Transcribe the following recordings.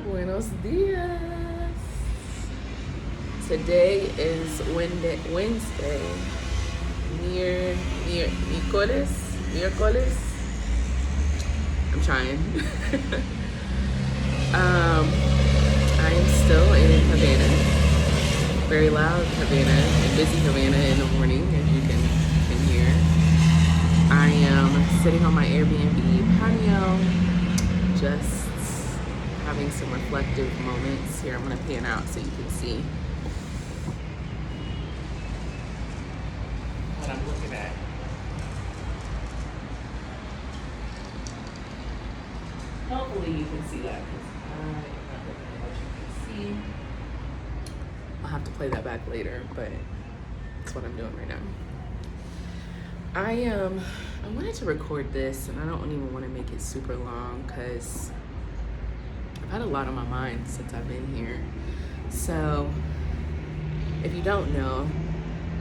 Buenos dias. Today is Wednesday. Miércoles. I'm trying. I am still in Havana. Very loud Havana and busy Havana in the morning, as you can hear. I am sitting on my Airbnb patio, just having some reflective moments. Here, I'm going to pan out so you can see what I'm looking at. Hopefully you can see that, because I'm not looking at what you can see. I'll have to play that back later, but that's what I'm doing right now. I wanted to record this, and I don't even want to make it super long because I've had a lot on my mind since I've been here. So if you don't know,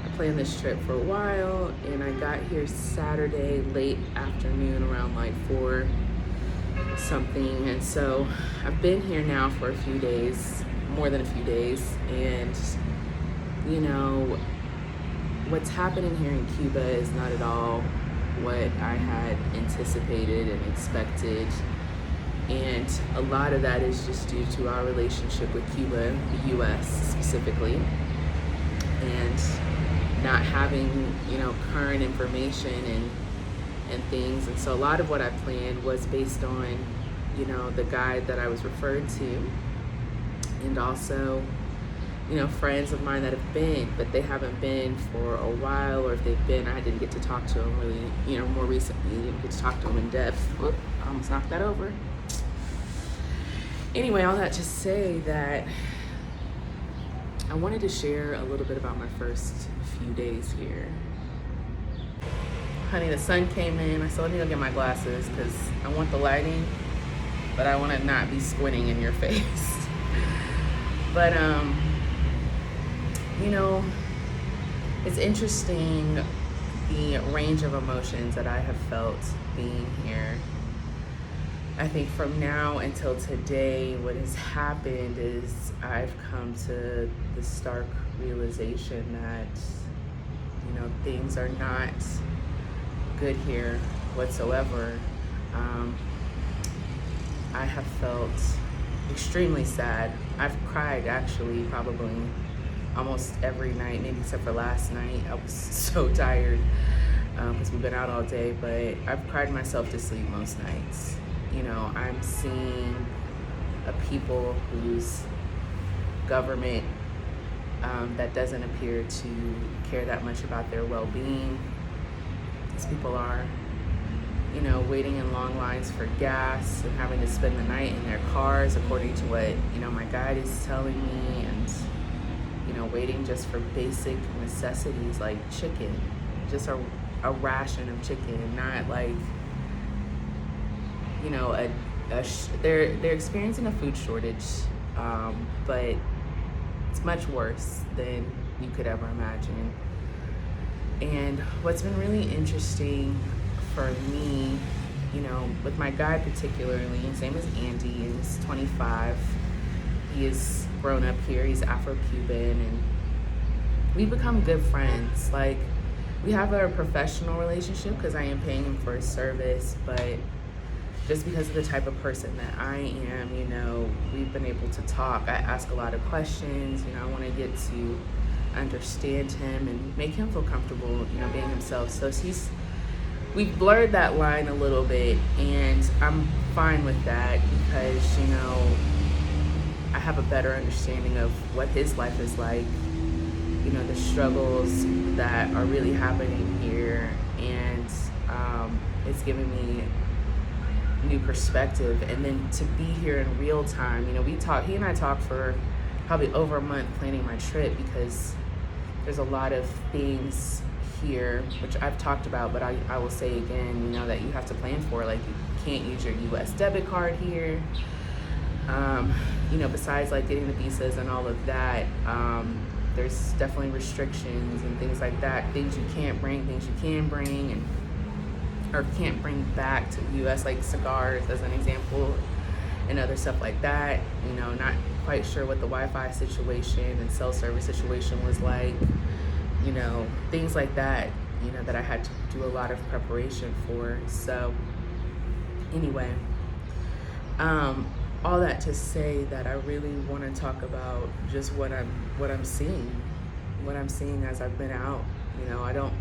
I planned this trip for a while, and I got here Saturday late afternoon around like 4 something, and so I've been here now for a few days, more than a few days, and you know, what's happening here in Cuba is not at all what I had anticipated and expected. And a lot of that is just due to our relationship with Cuba, the US specifically, and not having, current information and things. And so a lot of what I planned was based on, the guide that I was referred to, and also friends of mine that have been, but they haven't been for a while, or if they've been, I didn't get to talk to them really, more recently, didn't get to talk to them in depth. Whoop, I almost knocked that over. Anyway, all that to say that I wanted to share a little bit about my first few days here. Honey, the sun came in. I still need to get my glasses because I want the lighting, but I want to not be squinting in your face. But, it's interesting the range of emotions that I have felt being here. I think from now until today, what has happened is I've come to the stark realization that, things are not good here whatsoever. I have felt extremely sad. I've cried actually probably almost every night, maybe except for last night. I was so tired because we've been out all day, but I've cried myself to sleep most nights. I'm seeing a people whose government that doesn't appear to care that much about their well-being. These people are, waiting in long lines for gas and having to spend the night in their cars, according to what, my guide is telling me, and, waiting just for basic necessities like chicken, just a ration of chicken, and not like, they're experiencing a food shortage, but it's much worse than you could ever imagine. And what's been really interesting for me, with my guide particularly, his name is Andy, and he's 25. He is grown up here. He's Afro-Cuban, and we've become good friends. Like, we have a professional relationship because I am paying him for his service, but just because of the type of person that I am, we've been able to talk. I ask a lot of questions. I want to get to understand him and make him feel comfortable, being himself. So we've blurred that line a little bit, and I'm fine with that because, I have a better understanding of what his life is like, the struggles that are really happening here, and it's giving me new perspective. And then to be here in real time, he and I talked for probably over a month planning my trip, because there's a lot of things here, which I've talked about, but I will say again, that you have to plan for. Like, you can't use your US debit card here. Besides like getting the visas and all of that, there's definitely restrictions and things like that. Things you can't bring, things you can bring, or can't bring back to the US, like cigars as an example. and other stuff like that. You know, not quite sure what the Wi-Fi situation and cell service situation was like. You know, things like that, you know, that I had to do a lot of preparation for. So anyway, all that to say that I really want to talk about just what I'm seeing as I've been out. You know, I don't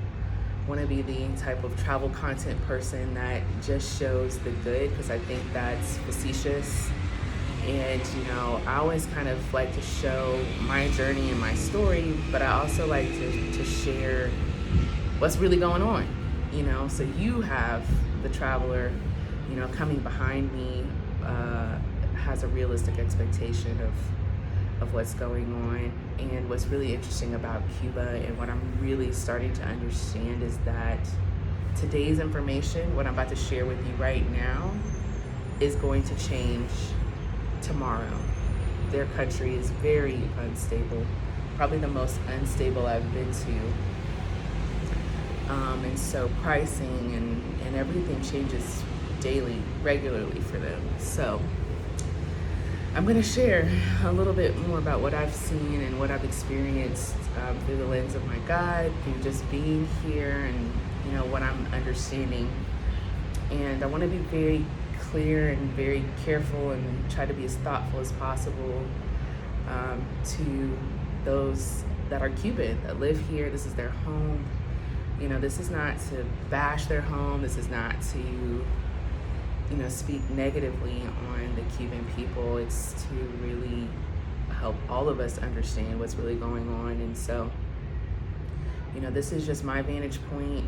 want to be the type of travel content person that just shows the good, because I think that's facetious. And you know, I always kind of like to show my journey and my story, but I also like to share what's really going on, you know. So you have the traveler, you know, coming behind me, has a realistic expectation of what's going on. And what's really interesting about Cuba, and what I'm really starting to understand, is that today's information, what I'm about to share with you right now, is going to change tomorrow. Their country is very unstable, probably the most unstable I've been to. And so pricing and everything changes daily, regularly for them. So I'm going to share a little bit more about what I've seen and what I've experienced through the lens of my guide, through just being here, and you know, what I'm understanding. And I want to be very clear and very careful, and try to be as thoughtful as possible to those that are Cuban, that live here. This is their home. You know, this is not to bash their home. This is not to, you know, speak negatively on the Cuban people. It's to really help all of us understand what's really going on. And so, you know, this is just my vantage point,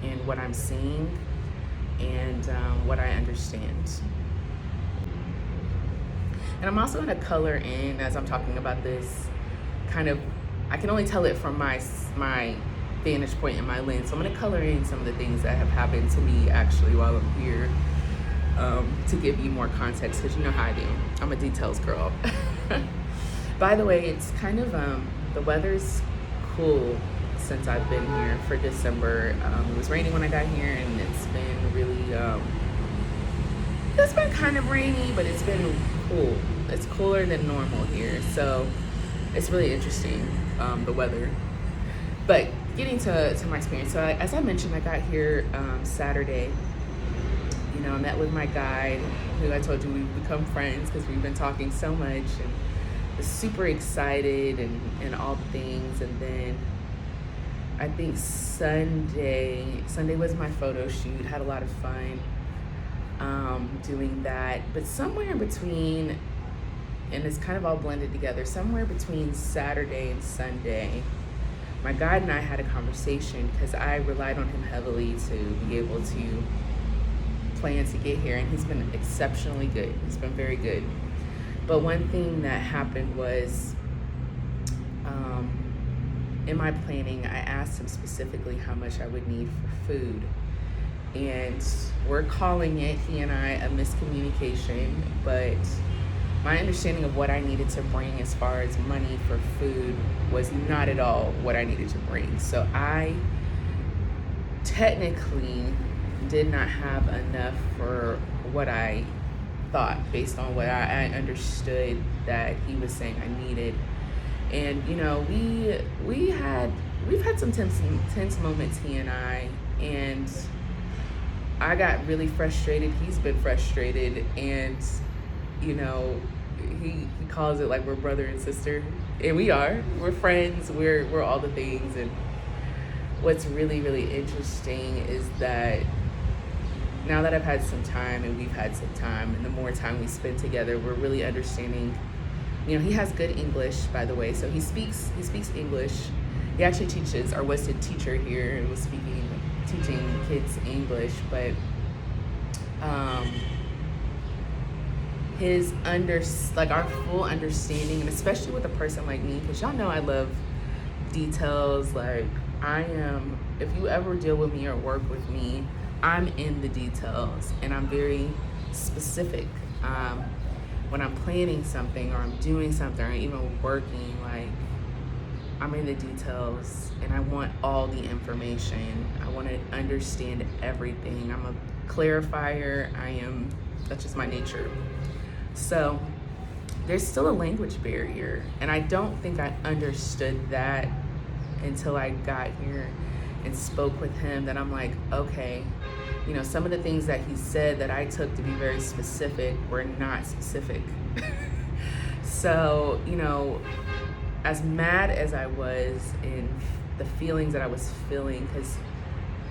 and what I'm seeing, and what I understand. And I'm also going to color in, as I'm talking about this, kind of, I can only tell it from my vantage point and my lens. So I'm going to color in some of the things that have happened to me actually while I'm here, to give you more context, because you know how I do. I'm a details girl. By the way, it's kind of, the weather's cool since I've been here for December. It was raining when I got here, and it's been really, it's been kind of rainy, but it's been cool. It's cooler than normal here. So it's really interesting, the weather. But getting to my experience, so as I mentioned, I got here Saturday. You know, I met with my guide, who I told you we've become friends because we've been talking so much, and was super excited and all the things. And then I think Sunday was my photo shoot. Had a lot of fun doing that. But somewhere in between, and it's kind of all blended together, somewhere between Saturday and Sunday, my guide and I had a conversation, because I relied on him heavily to be able to plan to get here, and he's been exceptionally good. He's been very good. But one thing that happened was, in my planning, I asked him specifically how much I would need for food. And we're calling it, he and I, a miscommunication, but my understanding of what I needed to bring as far as money for food was not at all what I needed to bring. So I technically did not have enough for what I thought, based on what I understood that he was saying I needed. And you know, we've had some tense moments, he and I, and I got really frustrated. He's been frustrated, and you know, he calls it like we're brother and sister, and we are. We're friends. We're all the things. And what's really, really interesting is that now that I've had some time, and we've had some time, and the more time we spend together, we're really understanding. You know, he has good English, by the way, so he speaks English. He actually teaches, or was a teacher here, and was teaching kids English, but our full understanding, and especially with a person like me, because y'all know I love details. Like, I am, if you ever deal with me or work with me, I'm in the details, and I'm very specific. When I'm planning something, or I'm doing something, or even working, like, I'm in the details, and I want all the information. I want to understand everything. I'm a clarifier. I am That's just my nature. So there's still a language barrier, and I don't think I understood that until I got here and spoke with him, that I'm like, okay, some of the things that he said that I took to be very specific were not specific. So, as mad as I was in the feelings that I was feeling, because,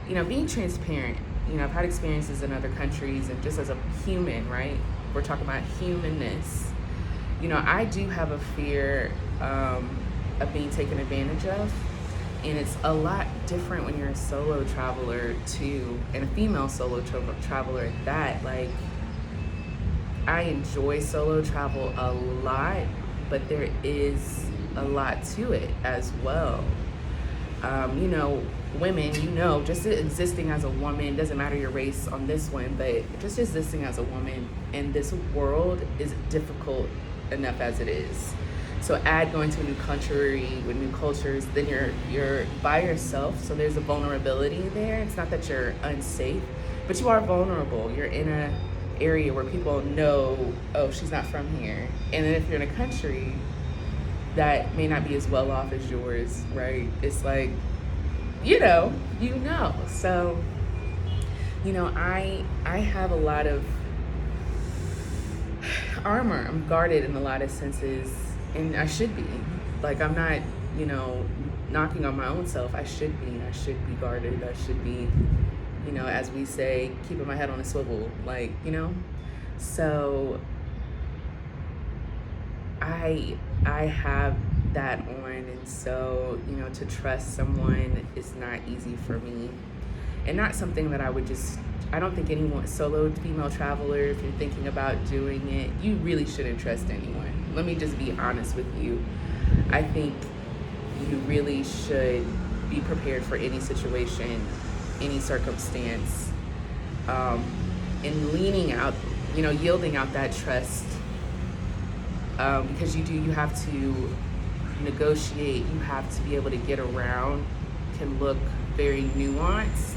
being transparent, I've had experiences in other countries, and just as a human, right? We're talking about humanness. I do have a fear of being taken advantage of. And it's a lot different when you're a solo traveler too, and a female solo traveler at that. Like, I enjoy solo travel a lot, but there is a lot to it as well. Women, just existing as a woman, doesn't matter your race on this one, but just existing as a woman in this world is difficult enough as it is. So add going to a new country with new cultures, then you're by yourself. So there's a vulnerability there. It's not that you're unsafe, but you are vulnerable. You're in a area where people know, oh, she's not from here. And then if you're in a country that may not be as well off as yours, right? It's like, So, I have a lot of armor. I'm guarded in a lot of senses. And I should be. Like, I'm not, knocking on my own self. I should be guarded. I should be, as we say, keeping my head on a swivel. Like, So I have that on, and so, to trust someone is not easy for me. And not something that I don't think anyone, solo female traveler, if you're thinking about doing it, you really shouldn't trust anyone. Let me just be honest with you. I think you really should be prepared for any situation, any circumstance, and leaning out, yielding out that trust, because you have to negotiate, you have to be able to get around, can look very nuanced.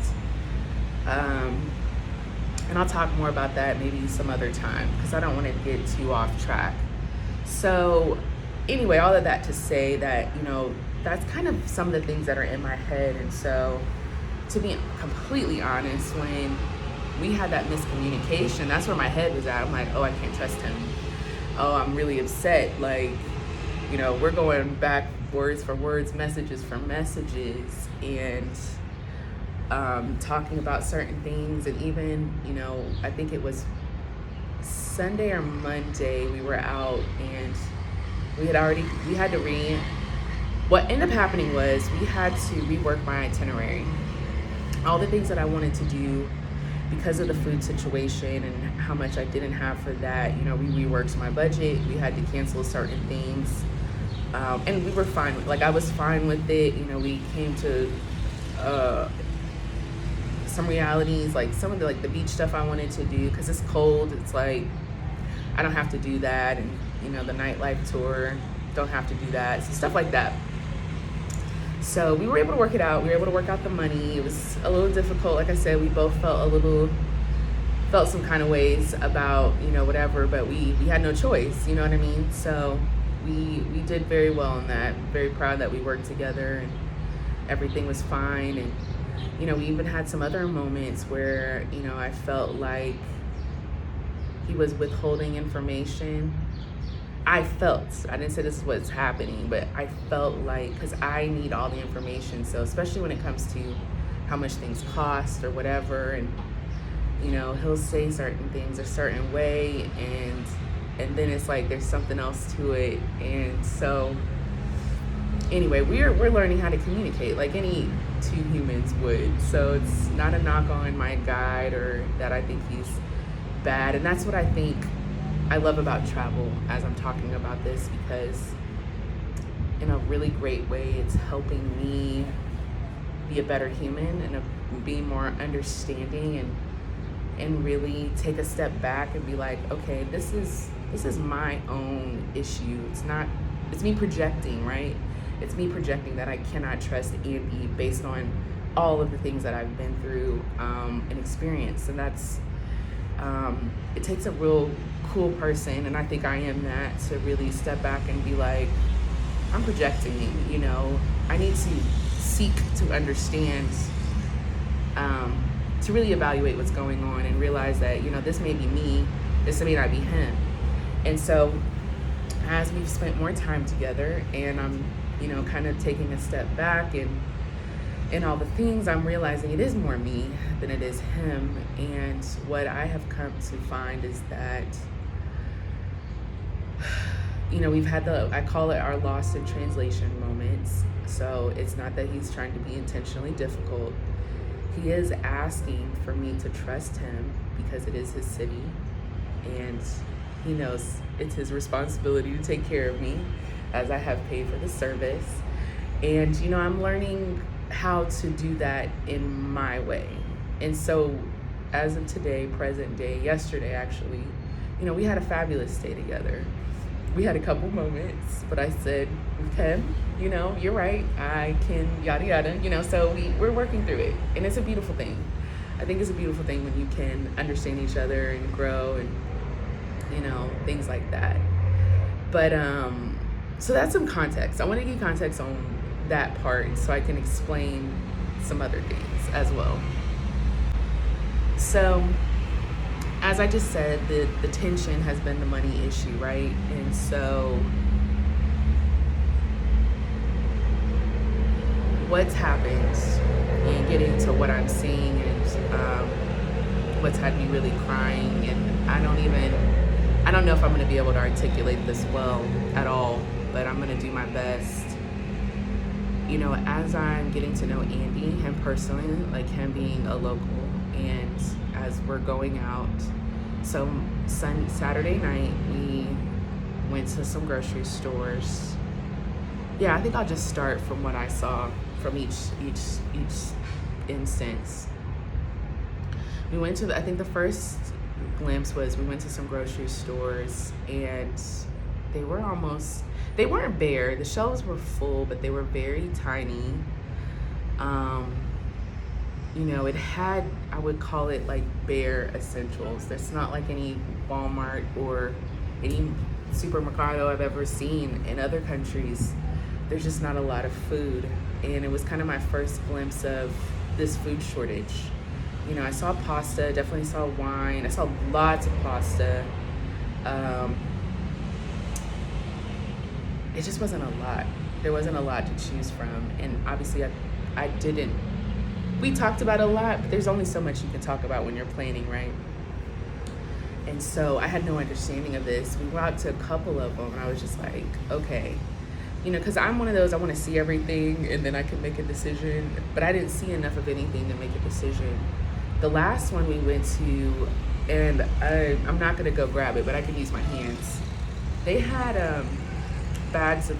And I'll talk more about that maybe some other time, because I don't want to get too off track. So anyway, all of that to say that, that's kind of some of the things that are in my head. And so, to be completely honest, when we had that miscommunication, that's where my head was at. I'm like, oh, I can't trust him. Oh, I'm really upset. Like, we're going back words for words, messages for messages, and talking about certain things. And even, I think it was Sunday or Monday, we were out, and what ended up happening was we had to rework my itinerary. All the things that I wanted to do because of the food situation and how much I didn't have for that, we reworked my budget. We had to cancel certain things. And we were fine. I was fine with it. We came to some realities, like some of the beach stuff I wanted to do, because it's cold. It's like, I don't have to do that. And, the nightlife tour, don't have to do that. So stuff like that. So we were able to work it out. We were able to work out the money. It was a little difficult. Like I said, we both felt some kind of ways about, whatever, but we had no choice, you know what I mean? So we did very well on that. Very proud that we worked together and everything was fine. And, we even had some other moments where, I felt like he was withholding information. I didn't say this is what's happening, but I felt like, because I need all the information. So especially when it comes to how much things cost or whatever, and, he'll say certain things a certain way, and then it's like there's something else to it. And so anyway, we're learning how to communicate like any two humans would. So it's not a knock on my guide or that I think he's bad. And that's what I think I love about travel as I'm talking about this, because in a really great way, it's helping me be a better human and be more understanding, and really take a step back and be like, okay, this is my own issue. It's me projecting, right? It's me projecting that I cannot trust Andy based on all of the things that I've been through and experienced. And that's It takes a real cool person, and I think I am that, to really step back and be like, I'm projecting, you know, I need to seek to understand, to really evaluate what's going on and realize that, you know, this may be me, this may not be him. And so as we've spent more time together and I'm, you know, kind of taking a step back and all the things, I'm realizing it is more me than it is him. And what I have come to find is that, you know, we've had I call it our lost in translation moments. So it's not that he's trying to be intentionally difficult. He is asking for me to trust him because it is his city, and he knows it's his responsibility to take care of me as I have paid for the service. And, you know, I'm learning how to do that in my way. And so as of today, present day, yesterday actually, you know, we had a fabulous day together. We had a couple moments, but I said, okay, you know, you're right, I can yada yada, you know, so we're working through it. And it's a beautiful thing. I think it's a beautiful thing when you can understand each other and grow and, you know, things like that. But so that's some context. I want to give context on that part so I can explain some other things as well. So as I just said, the tension has been the money issue, right? And so what's happened, and getting to what I'm seeing, and what's had me really crying, and I don't know if I'm going to be able to articulate this well at all, but I'm going to do my best. You know, as I'm getting to know Andy, him personally, like him being a local, and as we're going out, so Saturday night we went to some grocery stores. Yeah, I think I'll just start from what I saw from each instance. We went to, I think the first glimpse was we went to some grocery stores, and they weren't bare. The shelves were full, but they were very tiny. You know, it had, I would call it like bare essentials. There's not like any Walmart or any supermercado I've ever seen in other countries. There's just not a lot of food. And it was kind of my first glimpse of this food shortage. You know, I saw pasta, definitely saw wine. I saw lots of pasta. It just wasn't a lot. There wasn't a lot to choose from. And obviously we talked about a lot, but there's only so much you can talk about when you're planning, right? And so I had no understanding of this. We went out to a couple of them, and I was just like, okay. You know, because I'm one of those, I want to see everything, and then I can make a decision. But I didn't see enough of anything to make a decision. The last one we went to, and I'm not going to go grab it, but I can use my hands. They had bags of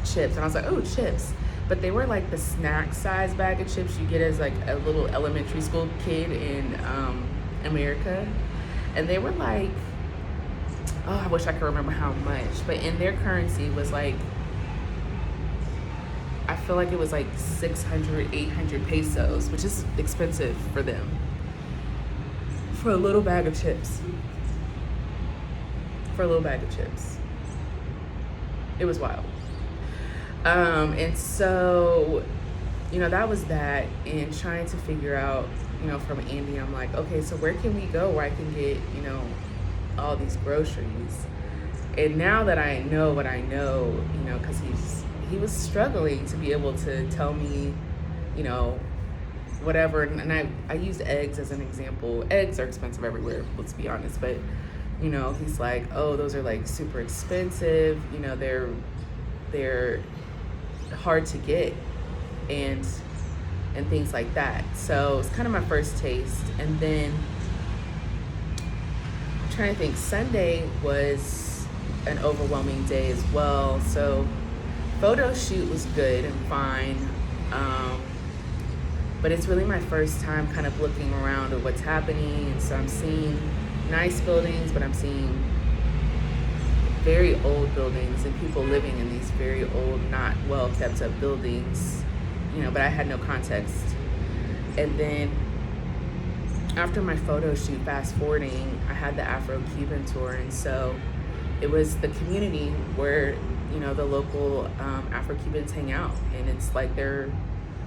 chips, and I was like, oh, chips. But they were like the snack size bag of chips you get as like a little elementary school kid in America. And they were like, oh, I wish I could remember how much, but in their currency was like, I feel like it was like 600, 800 pesos, which is expensive for them, for a little bag of chips. It was wild. And so, you know, that was that, and trying to figure out, you know, from Andy, I'm like, okay, so where can we go where I can get, you know, all these groceries? And now that I know what I know, you know, because he was struggling to be able to tell me, you know, whatever. And I used eggs as an example. Eggs are expensive everywhere, let's be honest. But, you know, he's like, oh, those are like super expensive. You know, they're hard to get, and things like that. So it's kind of my first taste. And then I'm trying to think, Sunday was an overwhelming day as well. So photo shoot was good and fine, but it's really my first time kind of looking around at what's happening. And so I'm seeing nice buildings, but I'm seeing very old buildings and people living in these very old, not well kept up buildings, you know, but I had no context. And then after my photo shoot, fast forwarding, I had the Afro-Cuban tour, and so it was the community where, you know, the local Afro-Cubans hang out, and it's like their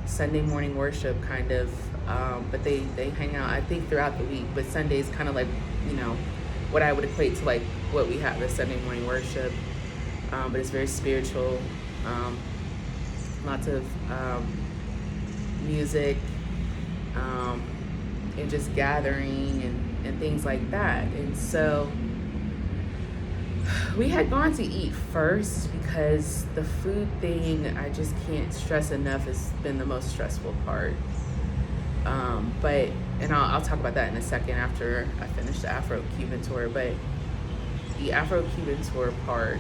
Sunday morning worship kind of, but they hang out, I think, throughout the week, but Sunday's kind of like, you know, what I would equate to like what we have as Sunday morning worship, but it's very spiritual, lots of music, and just gathering and things like that. And so we had gone to eat first because the food thing, I just can't stress enough, has been the most stressful part. And I'll talk about that in a second after I finish the Afro-Cuban tour. But the Afro-Cuban tour part,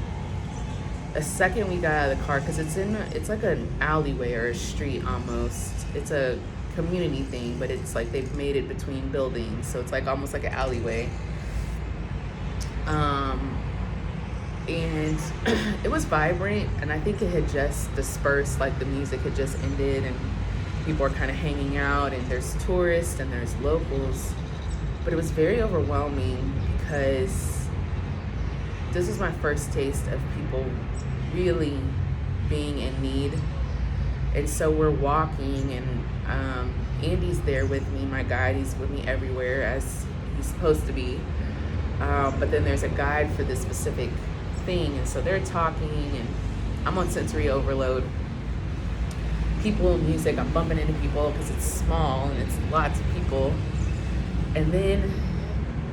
the second we got out of the car, because it's like an alleyway or a street almost. It's a community thing, but it's like they've made it between buildings, so it's like almost like an alleyway. And it was vibrant, and I think it had just dispersed, like the music had just ended and people are kind of hanging out, and there's tourists and there's locals, but it was very overwhelming because this is my first taste of people really being in need. And so we're walking, and Andy's there with me, my guide. He's with me everywhere as he's supposed to be. But then there's a guide for this specific thing, and so they're talking, and I'm on sensory overload. People, music, I'm bumping into people because it's small and it's lots of people. And then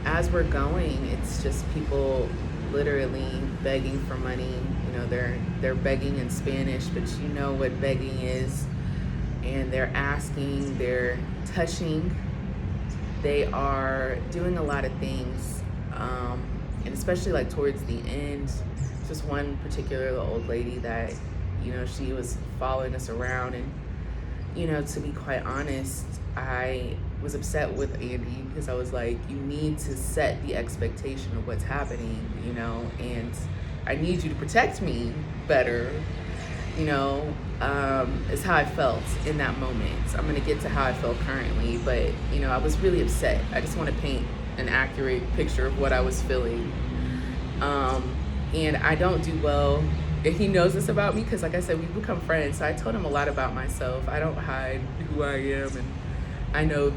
as we're going, it's just people literally begging for money. You know, they're begging in Spanish, but you know what begging is. And they're asking, they're touching, they are doing a lot of things. And especially like towards the end, just one particular old lady that, you know, she was following us around. And, you know, to be quite honest, I was upset with Andy because I was like, you need to set the expectation of what's happening, you know, and I need you to protect me better, you know, is how I felt in that moment. I'm gonna get to how I feel currently, but, you know, I was really upset. I just want to paint an accurate picture of what I was feeling. And I don't do well, and he knows this about me because, like I said, we've become friends, so I told him a lot about myself. I don't hide who I am, and I know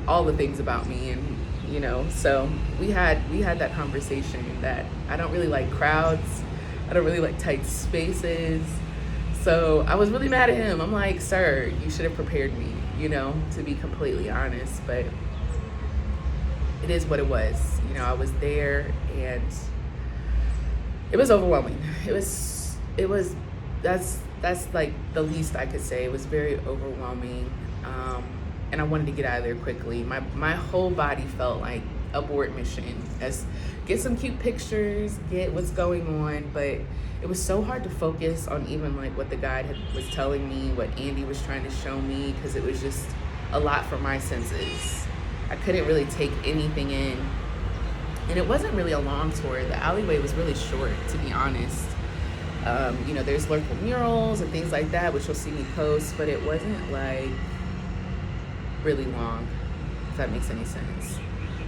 all the things about me, and, you know, so we had that conversation that I don't really like crowds, I don't really like tight spaces. So I was really mad at him. I'm like, sir, you should have prepared me, you know, to be completely honest. But it is what it was. You know, I was there, and it was overwhelming. That's like the least I could say. It was very overwhelming. And I wanted to get out of there quickly. My whole body felt like abort mission. As get some cute pictures, get what's going on, but it was so hard to focus on even like what the guide was telling me, what Andy was trying to show me, because it was just a lot for my senses. I couldn't really take anything in. And it wasn't really a long tour. The alleyway was really short, to be honest. You know, there's local murals and things like that, which you'll see me post, but it wasn't like really long, if that makes any sense.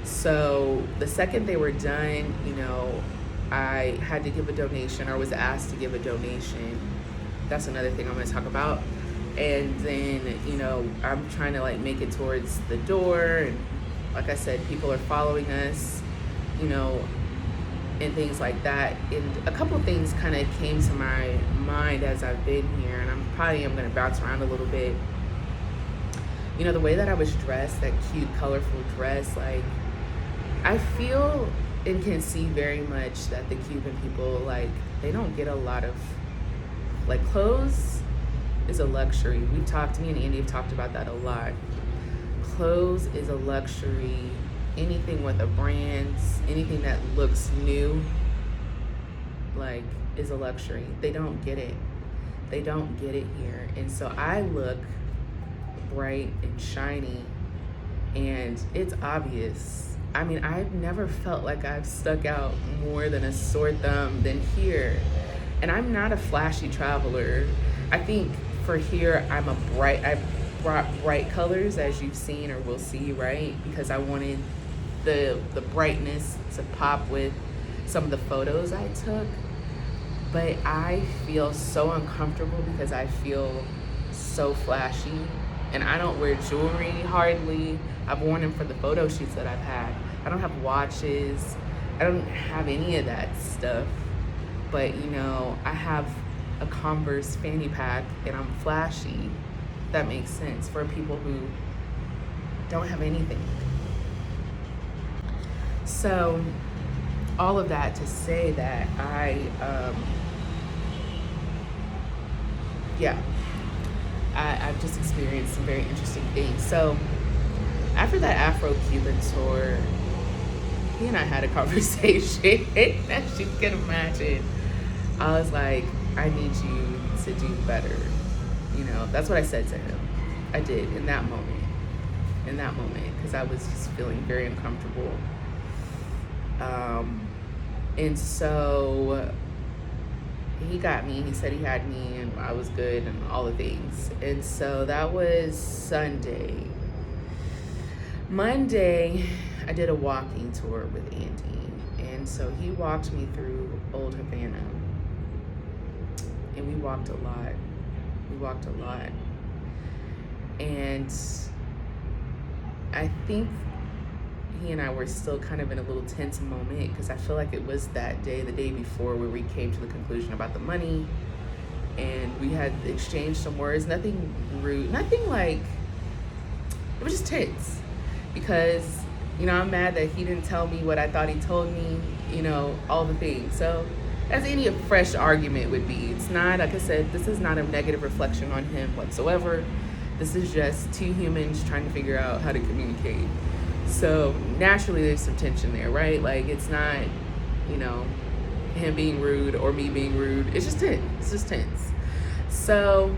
So the second they were done, you know, I had to give a donation, or was asked to give a donation. That's another thing I'm going to talk about. And then, you know, I'm trying to like make it towards the door, and like I said, people are following us, you know, and things like that. And a couple things kind of came to my mind as I've been here, and I'm going to bounce around a little bit. You know, the way that I was dressed, that cute, colorful dress, like, I feel and can see very much that the Cuban people, like, they don't get a lot of, like, clothes is a luxury. Me and Andy have talked about that a lot. Clothes is a luxury. Anything with a brand, anything that looks new, like, is a luxury. They don't get it. They don't get it here. And so I look bright and shiny, and it's obvious. I mean, I've never felt like I've stuck out more than a sore thumb than here. And I'm not a flashy traveler. I think for here, I'm bright colors, as you've seen or will see, right? Because I wanted the brightness to pop with some of the photos I took. But I feel so uncomfortable because I feel so flashy, and I don't wear jewelry hardly. I've worn them for the photo shoots that I've had. I don't have watches. I don't have any of that stuff. But you know, I have a Converse fanny pack and I'm flashy. That makes sense for people who don't have anything. So all of that to say that I've just experienced some very interesting things. So after that Afro-Cuban tour, he and I had a conversation, as you can imagine. I was like, I need you to do better. You know, that's what I said to him. I did in that moment, because I was just feeling very uncomfortable. And so he got me, he said he had me and I was good and all the things. And so that was Sunday. Monday, I did a walking tour with Andy. And so he walked me through Old Havana. And we walked a lot. And I think he and I were still kind of in a little tense moment, because I feel like it was that day, the day before, where we came to the conclusion about the money, and we had exchanged some words. Nothing rude, nothing like, it was just tense, because, you know, I'm mad that he didn't tell me what I thought he told me, you know, all the things. So as any fresh argument would be, it's not, like I said, this is not a negative reflection on him whatsoever. This is just two humans trying to figure out how to communicate. So naturally there's some tension there, right? Like, it's not, you know, him being rude or me being rude. It's just tense. It's just tense. So,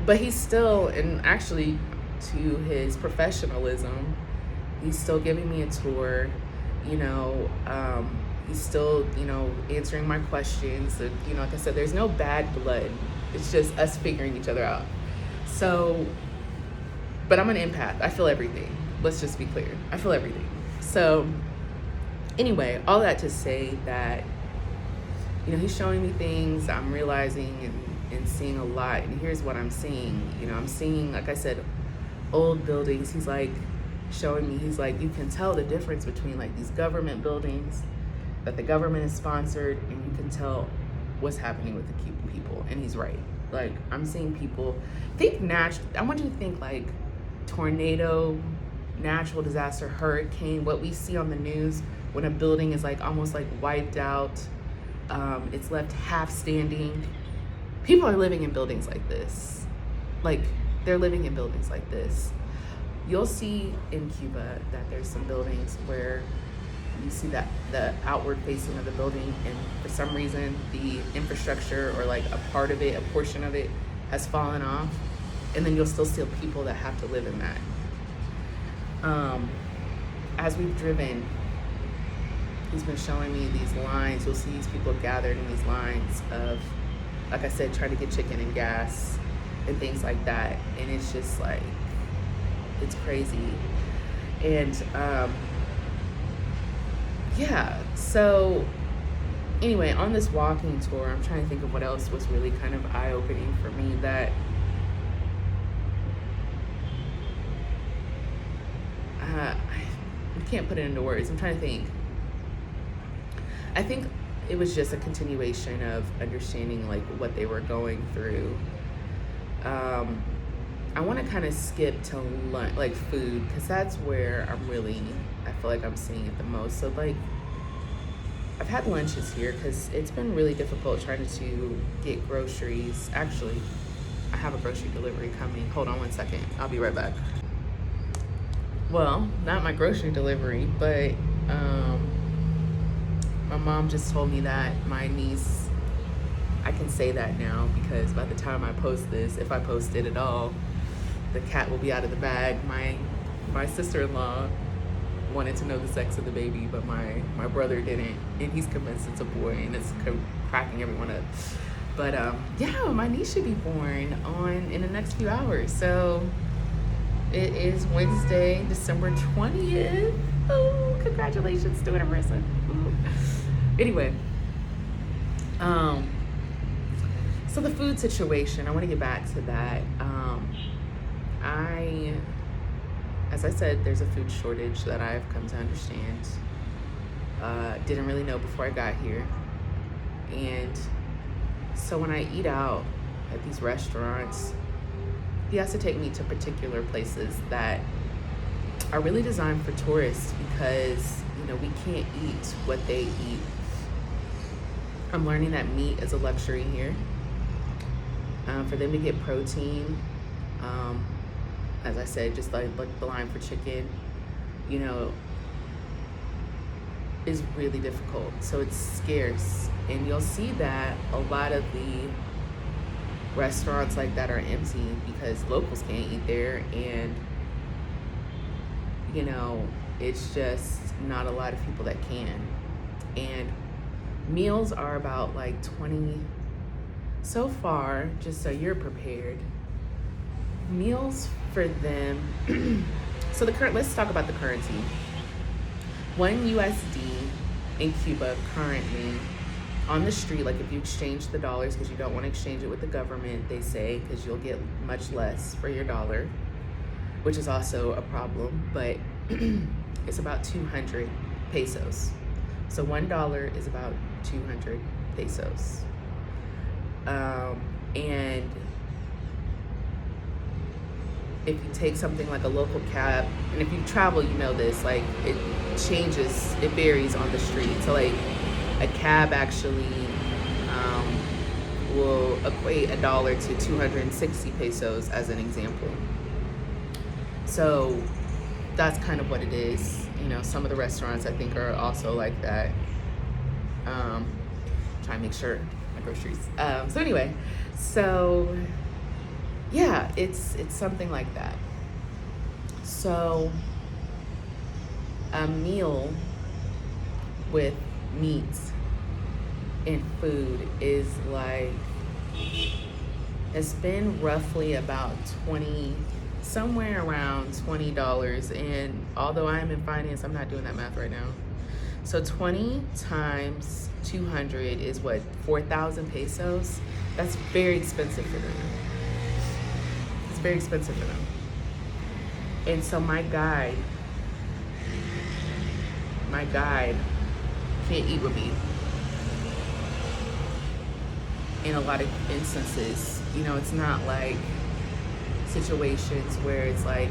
but he's still, and actually to his professionalism, he's still giving me a tour. You know, he's still, you know, answering my questions. So, you know, like I said, there's no bad blood. It's just us figuring each other out. So, but I'm an empath. I feel everything. Let's just be clear. I feel everything. So anyway, all that to say that, you know, he's showing me things. I'm realizing and seeing a lot. And here's what I'm seeing. You know, I'm seeing, like I said, old buildings. He's like showing me, he's like, you can tell the difference between like these government buildings that the government is sponsored, and you can tell what's happening with the Cuban people. And he's right. Like, I'm seeing people think I want you to think like tornado, natural disaster, hurricane, what we see on the news when a building is like almost like wiped out, it's left half standing. People are living in buildings like this. Like, they're living in buildings like this. You'll see in Cuba that there's some buildings where you see that the outward facing of the building, and for some reason the infrastructure, or like a part of it, a portion of it, has fallen off, and then you'll still see people that have to live in that. As we've driven, he's been showing me these lines. You'll see these people gathered in these lines of, like I said, trying to get chicken and gas and things like that. And it's just like, it's crazy. And yeah, so anyway, on this walking tour, I'm trying to think of what else was really kind of eye-opening for me, that I can't put it into words. I'm trying to think. I think it was just a continuation of understanding like what they were going through. I want to kind of skip to lunch, like food, because that's where I feel like I'm seeing it the most. So like, I've had lunches here because it's been really difficult trying to get groceries. Actually, I have a grocery delivery coming. Hold on 1 second. I'll be right back. Well, not my grocery delivery, but my mom just told me that my niece, I can say that now because by the time I post this, if I post it at all, the cat will be out of the bag. My sister-in-law wanted to know the sex of the baby, but my brother didn't, and he's convinced it's a boy, and it's cracking everyone up. But yeah, my niece should be born in the next few hours. So it is Wednesday, December 20th. Oh, congratulations to Marissa. Ooh. Anyway, um, so the food situation, I want to get back to that. As I said, there's a food shortage that I've come to understand. Didn't really know before I got here. And so when I eat out at these restaurants, he has to take me to particular places that are really designed for tourists because, we can't eat what they eat. I'm learning that meat is a luxury here. For them to get protein, as I said, just like the line for chicken, is really difficult. So it's scarce. And you'll see that a lot of the restaurants like that are empty because locals can't eat there. And, it's just not a lot of people that can. And meals are about like 20 so far, just so you're prepared. Meals for them. So let's talk about the currency. 1 USD in Cuba currently on the street, like if you exchange the dollars, because you don't want to exchange it with the government, they say, because you'll get much less for your dollar, which is also a problem, but it's about 200 pesos. So $1 is about 200 pesos. And if you take something like a local cab, and if you travel, you know this, like it changes, it varies on the street. So like a cab actually will equate $1 to 260 pesos as an example. So that's kind of what it is. Some of the restaurants I think are also like that. Try and make sure my groceries. So anyway, yeah, it's something like that. So a meal with meats and food is like, it's been roughly about somewhere around $20. And although I am in finance, I'm not doing that math right now. So 20 times 200 is what, 4,000 pesos? That's very expensive for them. It's very expensive for them. And so my guide can't eat with me in a lot of instances. It's not like situations where it's like,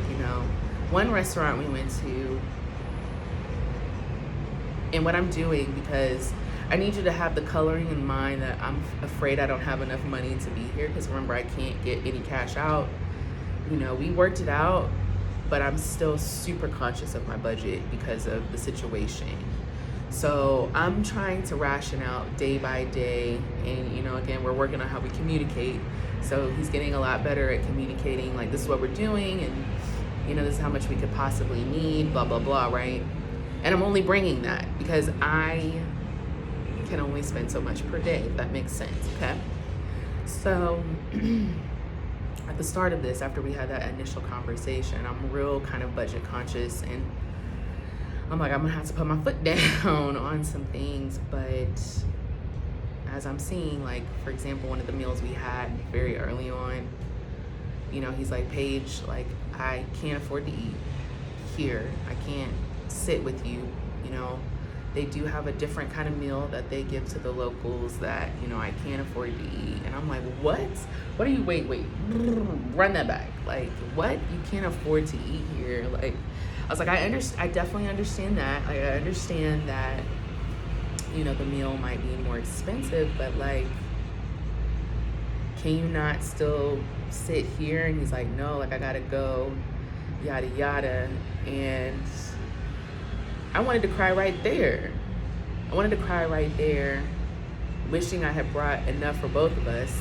one restaurant we went to, and what I'm doing, because I need you to have the coloring in mind that I'm afraid I don't have enough money to be here, because remember, I can't get any cash out. We worked it out, but I'm still super conscious of my budget because of the situation. So I'm trying to ration out day by day, and again, we're working on how we communicate. So he's getting a lot better at communicating, like, this is what we're doing, and this is how much we could possibly need, blah blah blah, right? And I'm only bringing that because I can only spend so much per day, if that makes sense. Okay, so at the start of this, after we had that initial conversation, I'm real kind of budget conscious, and I'm like, I'm gonna have to put my foot down on some things. But as I'm seeing, like, for example, one of the meals we had very early on, he's like, Paige, like, I can't afford to eat here. I can't sit with you. They do have a different kind of meal that they give to the locals that, I can't afford to eat. And I'm like, what? What are you, wait, run that back. Like, what? You can't afford to eat here? Like, I was like, I definitely understand that. Like, I understand that, the meal might be more expensive, but like, can you not still sit here? And he's like, no, like, I gotta go, yada, yada. And I wanted to cry right there. Wishing I had brought enough for both of us.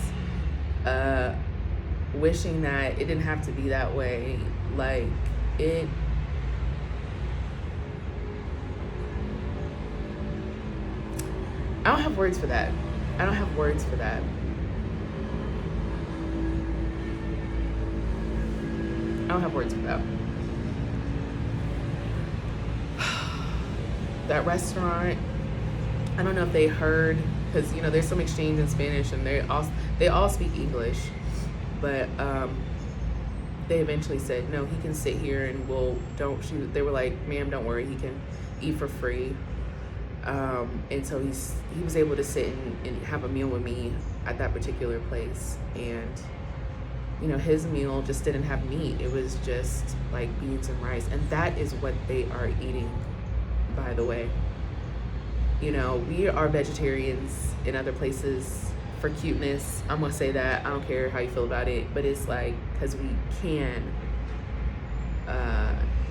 Wishing that it didn't have to be that way. Like, I don't have words for that. don't have words for that. That restaurant, I don't know if they heard, because you know there's some exchange in Spanish, and they all speak English, but they eventually said no, he can sit here and don't shoot. They were like, ma'am, don't worry, he can eat for free. And so he was able to sit and have a meal with me at that particular place, and you know his meal just didn't have meat. It was just like beans and rice, and that is what they are eating, by the way. You know, we are vegetarians in other places for cuteness. I'm gonna say that. I don't care how you feel about it, but it's like, because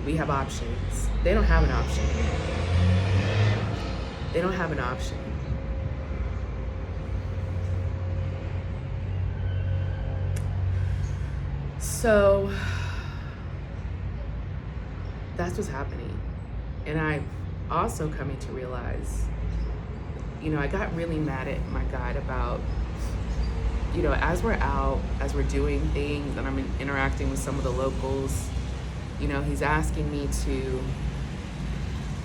we have options. They don't have an option. They don't have an option. So that's what's happening. And I've also coming to realize, you know, I got really mad at my guide about, you know, as we're out, as we're doing things, and I'm interacting with some of the locals, you know, he's asking me to,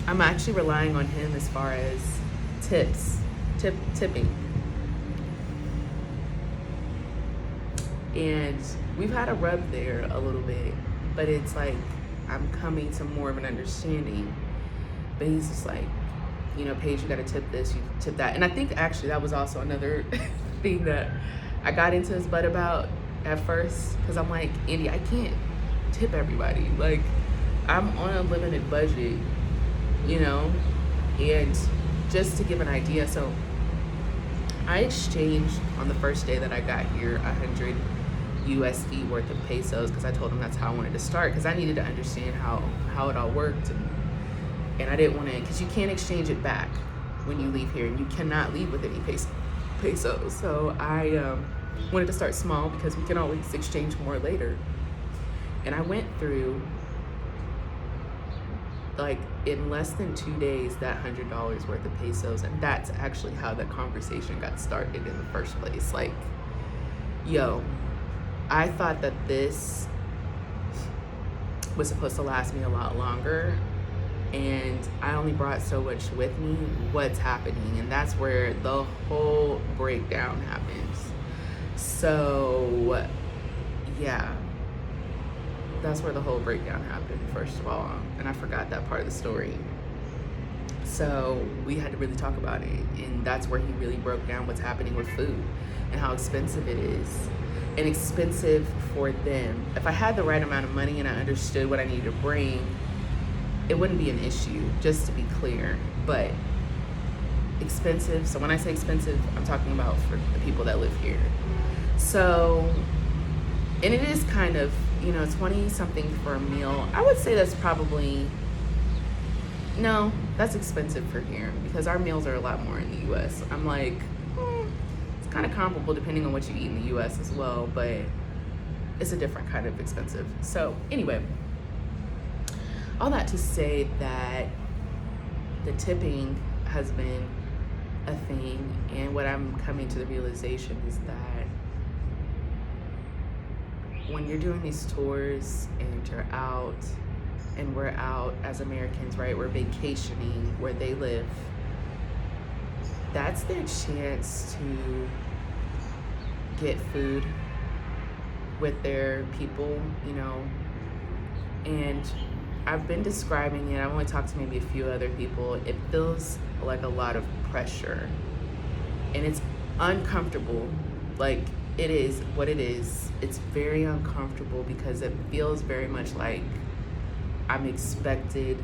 I'm actually relying on him as far as tipping. And we've had a rub there a little bit, but it's like, I'm coming to more of an understanding. But he's just like, you know, Paige, you gotta tip this, you tip that. And I think actually that was also another thing that I got into his butt about at first, because I'm like, Andy, I can't tip everybody. Like, I'm on a limited budget, you know? And just to give an idea, so I exchanged on the first day that I got here 100 USD worth of pesos, because I told him that's how I wanted to start, because I needed to understand how it all worked. And I didn't want to, because you can't exchange it back when you leave here, and you cannot leave with any pesos. So I wanted to start small, because we can always exchange more later. And I went through, like, in less than 2 days, that $100 worth of pesos. And that's actually how the conversation got started in the first place. Like, yo, I thought that this was supposed to last me a lot longer, and I only brought so much with me. What's happening? And that's where the whole breakdown happens. So yeah, that's where the whole breakdown happened, first of all. And I forgot that part of the story. So we had to really talk about it, and that's where he really broke down what's happening with food and how expensive it is, and expensive for them. If I had the right amount of money and I understood what I needed to bring, it wouldn't be an issue, just to be clear. But expensive, so when I say expensive, I'm talking about for the people that live here. So, and it is kind of, you know, 20 something for a meal. I would say that's probably, no, that's expensive for here, because our meals are a lot more in the US. I'm like, it's kind of comparable depending on what you eat in the US as well, but it's a different kind of expensive. So anyway, all that to say that the tipping has been a thing, and what I'm coming to the realization is that when you're doing these tours and you're out, and we're out as Americans, right? We're vacationing where they live. That's their chance to get food with their people, you know. And I've been describing it, I've only talked to maybe a few other people. It feels like a lot of pressure, and it's uncomfortable. Like, it is what it is. It's very uncomfortable, because it feels very much like I'm expected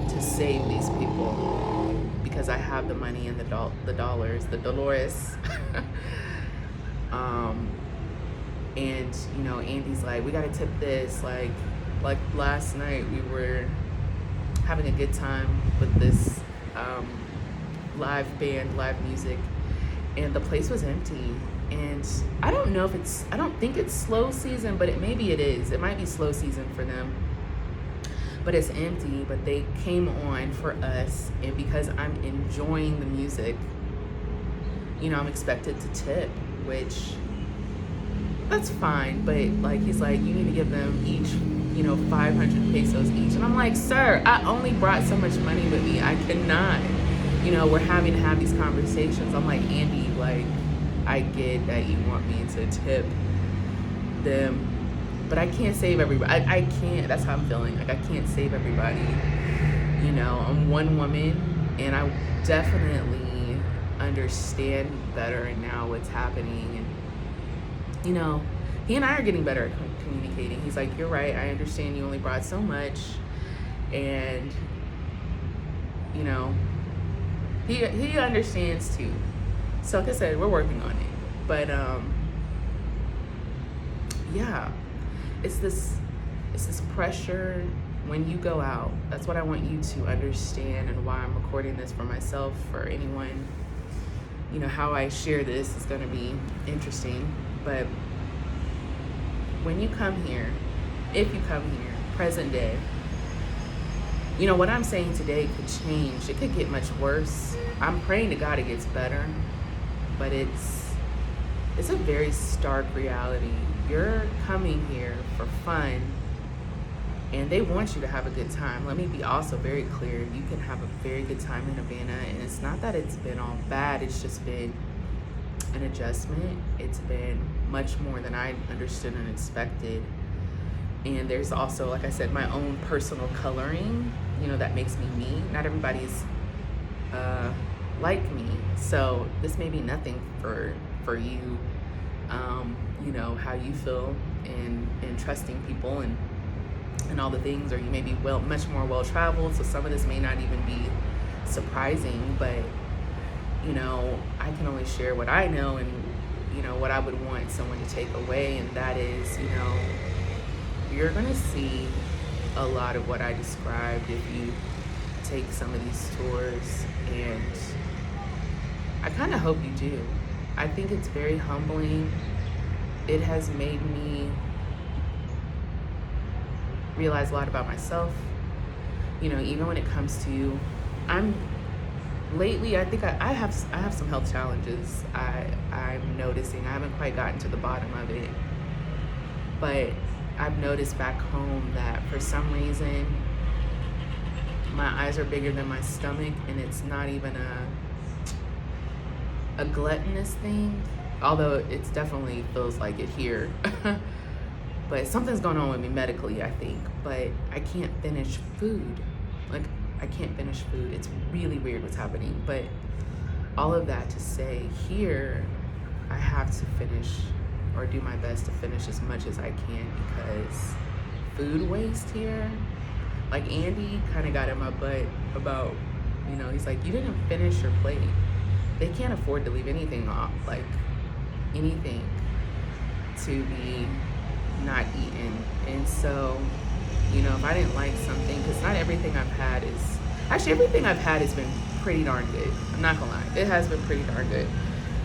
to save these people because I have the money and the dollars, the Dolores. And you know, Andy's like, we gotta tip this. Like last night we were having a good time with this live band, live music, and the place was empty. And I don't know if I don't think it's slow season, but maybe it is. It might be slow season for them. But it's empty, but they came on for us, and because I'm enjoying the music, you know, I'm expected to tip, which that's fine. But like, he's like, you need to give them each, 500 pesos each. And I'm like, sir, I only brought so much money with me. I cannot. We're having to have these conversations. I'm like, Andy, like, I get that you want me to tip them, but I can't save everybody. I can't. That's how I'm feeling. Like, I can't save everybody. I'm one woman, and I definitely understand better now what's happening. And he and I are getting better at communicating. He's like, you're right. I understand you only brought so much, and he understands too. So like I said, we're working on it. But yeah, it's this pressure when you go out. That's what I want you to understand, and why I'm recording this for myself. For anyone, how I share this is going to be interesting. But when you come here, if you come here, present day, what I'm saying today could change. It could get much worse. I'm praying to God it gets better, but it's a very stark reality. You're coming here for fun, and they want you to have a good time. Let me be also very clear. You can have a very good time in Havana, and it's not that it's been all bad. It's just been an adjustment. It's been much more than I understood and expected. And there's also, like I said, my own personal coloring, that makes me me. Not everybody's like me. So this may be nothing for you, how you feel in trusting people and all the things, or you may be much more well-traveled, so some of this may not even be surprising, but I can only share what I know, and what I would want someone to take away, and that is, you're gonna see a lot of what I described if you take some of these tours, and I kind of hope you do. I think it's very humbling. It has made me realize a lot about myself. Even when it comes to, lately, I think I have some health challenges. I'm noticing. I haven't quite gotten to the bottom of it, but I've noticed back home that for some reason my eyes are bigger than my stomach, and it's not even a gluttonous thing, although it definitely feels like it here. But something's going on with me medically, I think. But I can't finish food. Like, I can't finish food. It's really weird what's happening. But all of that to say, here, I have to finish, or do my best to finish as much as I can, because food waste here, like Andy kind of got in my butt about, he's like, you didn't finish your plate. They can't afford to leave anything off, like anything to be not eaten. And so, if I didn't like something, because not everything I've had is, actually everything I've had has been pretty darn good. I'm not gonna lie, it has been pretty darn good.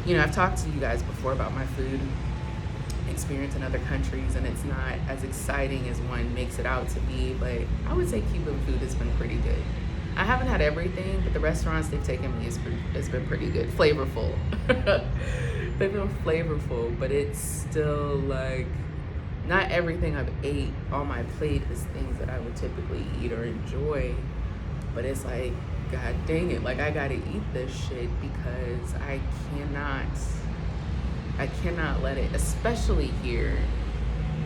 I've talked to you guys before about my food experience in other countries, and it's not as exciting as one makes it out to be, but I would say Cuban food has been pretty good. I haven't had everything, but the restaurants they've taken me has been pretty good. Flavorful. They've been flavorful, but it's still like, not everything I've ate on my plate is things that I would typically eat or enjoy, but it's like, God dang it, like I gotta eat this shit, because I cannot let it, especially here.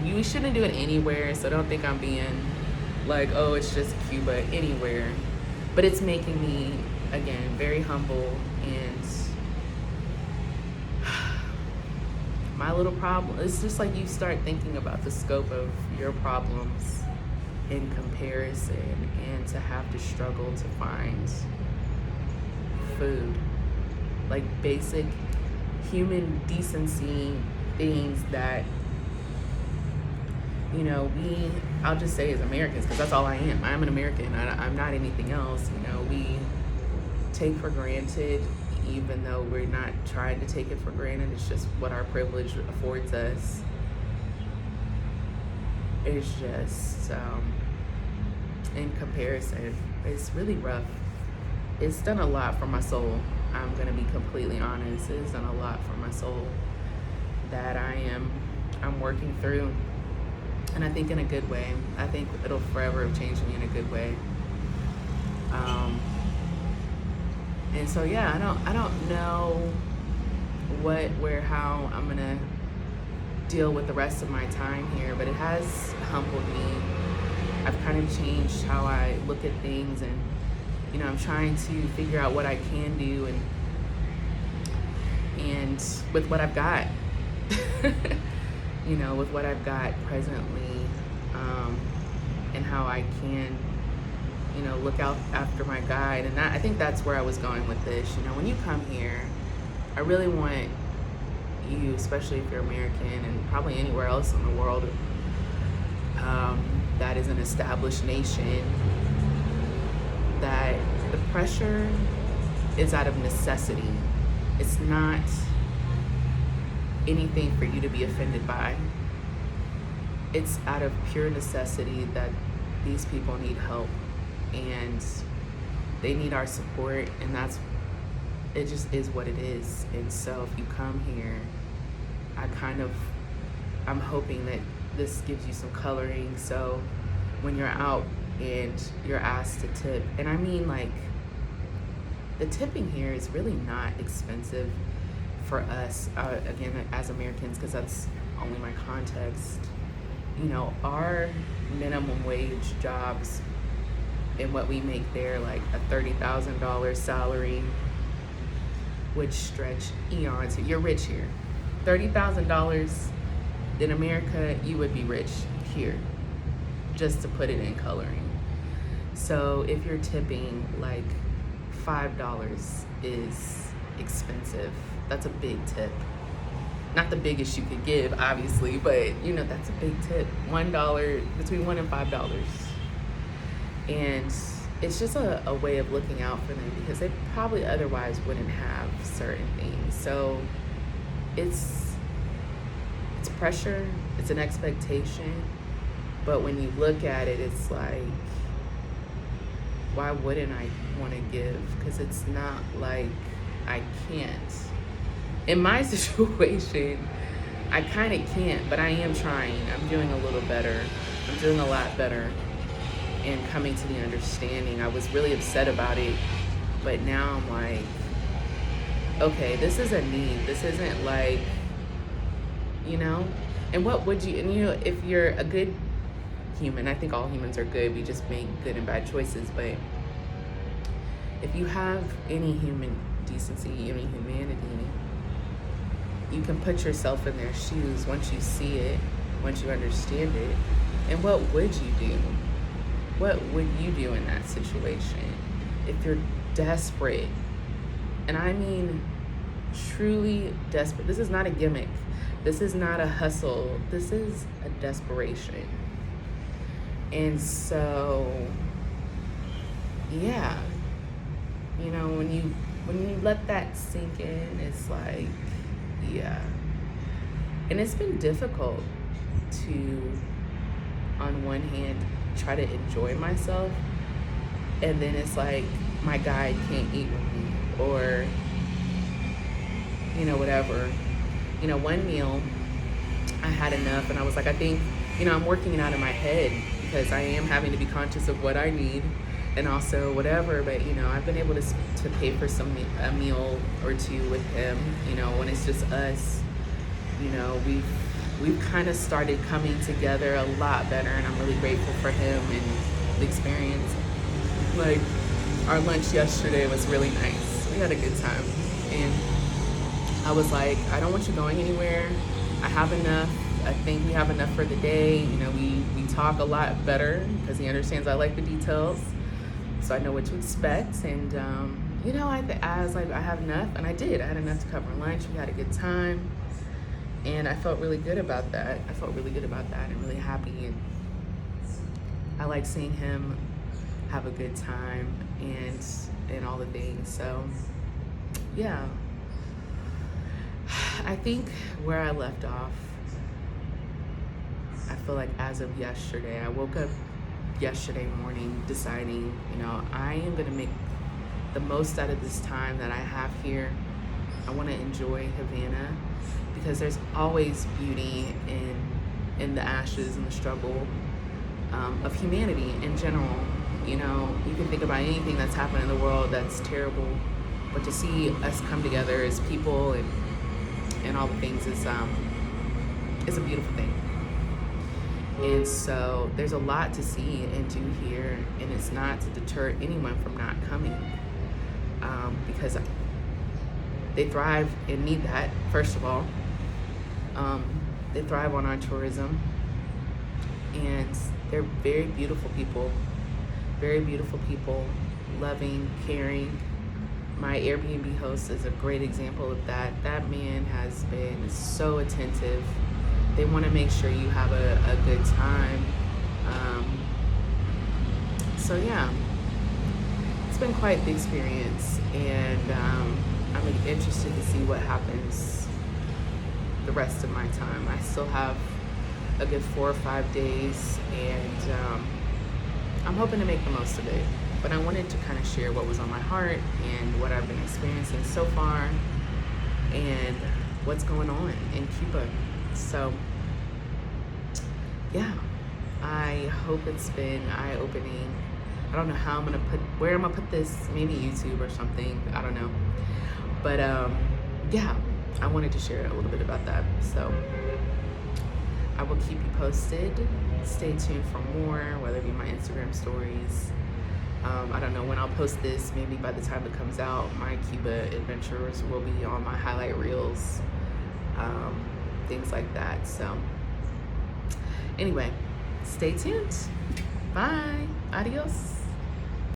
We shouldn't do it anywhere, so don't think I'm being like, oh, it's just Cuba, anywhere. But it's making me, again, very humble, and my little problem, it's just like you start thinking about the scope of your problems in comparison, and to have to struggle to find food, like basic human decency things that, I'll just say as Americans, because that's all I am. I'm an American. I'm not anything else. We take for granted, even though we're not trying to take it for granted. It's just what our privilege affords us. It's just, in comparison, it's really rough. It's done a lot for my soul. I'm gonna be completely honest. It's done a lot for my soul, that I am I'm working through, and I think in a good way. I think it'll forever have changed me in a good way. And so yeah, I don't know what, where, how I'm gonna deal with the rest of my time here, but it has humbled me. I've kind of changed how I look at things, and I'm trying to figure out what I can do and with what I've got. With what I've got presently, and how I can look out after my guide. And I think that's where I was going with this. When you come here, I really want you, especially if you're American and probably anywhere else in the world that is an established nation, that the pressure is out of necessity. It's not anything for you to be offended by. It's out of pure necessity that these people need help, and they need our support, and it just is what it is. And so if you come here, I'm hoping that this gives you some coloring, so when you're out and you're asked to tip, and I mean, like, the tipping here is really not expensive for us, again, as Americans, because that's only my context. Our minimum wage jobs and what we make there, like a $30,000 salary, would stretch eons. You're rich here. $30,000 in America, you would be rich here, just to put it in coloring. So if you're tipping, like, $5 is expensive. That's a big tip. Not the biggest you could give, obviously, but that's a big tip. $1, between $1 and $5. And it's just a way of looking out for them, because they probably otherwise wouldn't have certain things. So it's pressure, it's an expectation, but when you look at it, it's like, why wouldn't I want to give? Because it's not like I can't. In my situation, I kind of can't, but I am trying. I'm doing a little better. I'm doing a lot better and coming to the understanding. I was really upset about it, but now I'm like, okay, this is a need. This isn't like, and what would you, and if you're a good human, I think all humans are good, we just make good and bad choices, but if you have any human decency, any humanity, you can put yourself in their shoes once you see it, once you understand it. And what would you do? What would you do in that situation if you're desperate? And I mean truly desperate. This is not a gimmick. This is not a hustle. This is a desperation. And so, yeah, when you let that sink in, it's like, yeah. And it's been difficult to, on one hand, try to enjoy myself, and then it's like my guide can't eat with me, or whatever. One meal I had enough, and I was like, I think I'm working it out in my head, because I am having to be conscious of what I need and also whatever, but I've been able to pay for a meal or two with him. When it's just us, we've kind of started coming together a lot better, and I'm really grateful for him and the experience. Like, our lunch yesterday was really nice. We had a good time, and I was like, I don't want you going anywhere. I have enough. I think we have enough for the day. We talk a lot better because he understands I like the details, so I know what to expect. And I was like, I have enough, and I did. I had enough to cover lunch. We had a good time, and I felt really good about that. And really happy. And I like seeing him have a good time and all the things. So yeah, I think where I left off, I feel like as of yesterday, I woke up yesterday morning deciding, I am going to make the most out of this time that I have here. I want to enjoy Havana because there's always beauty in the ashes and the struggle of humanity in general. You know, you can think about anything that's happened in the world that's terrible, but to see us come together as people and all the things is a beautiful thing. And so there's a lot to see and do here, and it's not to deter anyone from not coming, because they thrive and need that, first of all. They thrive on our tourism, and they're very beautiful people, loving, caring. My Airbnb host is a great example of that. That man has been so attentive. They want to make sure you have a good time. So yeah, it's been quite the experience, and I'm interested to see what happens the rest of my time. I still have a good 4 or 5 days, and I'm hoping to make the most of it. But I wanted to kind of share what was on my heart and what I've been experiencing so far and what's going on in Cuba. So yeah, I hope it's been eye-opening. I don't know how where I'm gonna put this, maybe YouTube or something, I don't know. But yeah, I wanted to share a little bit about that. So I will keep you posted. Stay tuned for more, whether it be my Instagram stories. I don't know when I'll post this. Maybe by the time it comes out, my Cuba adventures will be on my highlight reels, things like that. So anyway, stay tuned. Bye. Adios.